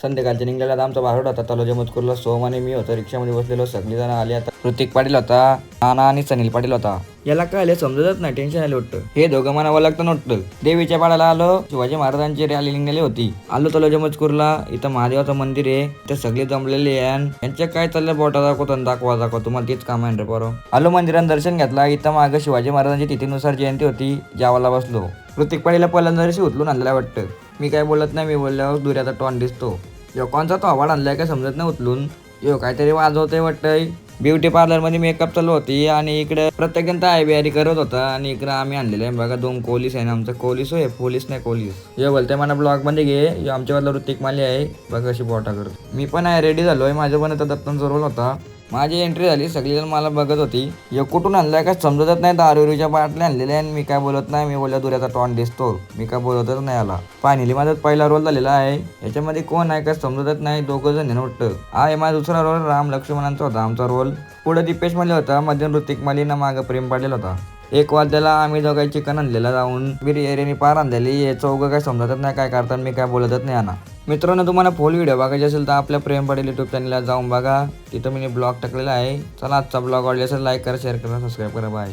संध्याकाळच्या निघाल्याला आमचा भारुड होता तलोजा मजकूरला. सोम आणि मी होतो रिक्षामध्ये बसलेलो. सगळी जण आली. आता ऋतिक पाटील होता, नाना आणि सनील पाटील होता. याला काय समजतच नाही, टेन्शन आले वाटतं. हे दोघं मनावं लागतं वाटतं. देवीच्या पाडाला आलो. शिवाजी महाराजांची रॅली निघाली होती. आलो तलोजा मजकूरला. इथं महादेवाचं मंदिर आहे. ते सगळे जमलेले आहे. यांच्या काय चाललं बोटा दाखवा तुम्हाला तेच काम आहे रे पोरं. आलो मंदिरात दर्शन घेतला. इथं मागं शिवाजी महाराजांची तिथीनुसार जयंती होती. जेवायला बसलो. ऋतिक पाटीलला पहिल्यांदा दिवशी उचलून आणलेला वाटतं. मी काय बोलत नाही. मी बोलल्यावर दुऱ्याचा टॉन दिसतो. यो कोणचा तो आवाज आणलाय काय समजत नाही उचलून. यो काहीतरी वाजवतंय वाटतंय. ब्युटी पार्लर मध्ये मेकअप चालू होती आणि इकडे प्रत्येक जण ताय बिहारी करत होता. आणि इकडे आम्ही आणलेले आहे बघा 2 कोलीस आहे ना. आमचं कोलीस होय, पोलीस नाही कोलीस. हे बोलतंय मला ब्लॉग मध्ये घे. यो आमच्यावाला ऋतिक माली आहे बघा कशी बोटा करतो. मी पण आहे रेडी झालोय. माझं पण आता दत्तन रोल होता. माझी एंट्री झाली. सगळी जण मला बघत होती. यो कुठून आणलाय काय समजतच नाही. दारूच्या बाटल्या आणलेल्या आणि मी काय बोलत नाही. मी बोलल्या दुऱ्याचा टॉन दिसतो. मी काय बोलतच नाही आला. फायनली माझा पहिला रोल झालेला आहे. याच्यामध्ये कोण आहे काय समजतच नाही. 2 जण वाटतं. हा माझा दुसरा रोल राम लक्ष्मणांचा होता आमचा रोल. पुढे दीपेश माली होता, मध्ये ऋतिक माली ना मागं प्रेम पाटील होता. 1 वाजल्याला आम्ही दोघांची चिकन आणलेला जाऊन बिर्याणी पार आणलेली. हे चौघं काय समजतच नाही काय करतात. मी काय बोलतच नाही ना. मित्रांनो तुम्हाला फुल व्हिडिओ बघायचे असेल तर आपल्या प्रेम पाटील युट्यूब चॅनलला जाऊन बघा. तिथं मी ब्लॉग टाकलेला आहे. चला आजचा ब्लॉग आवडला असेल लाईक करा, शेअर करा, सबस्क्राईब करा. बाय.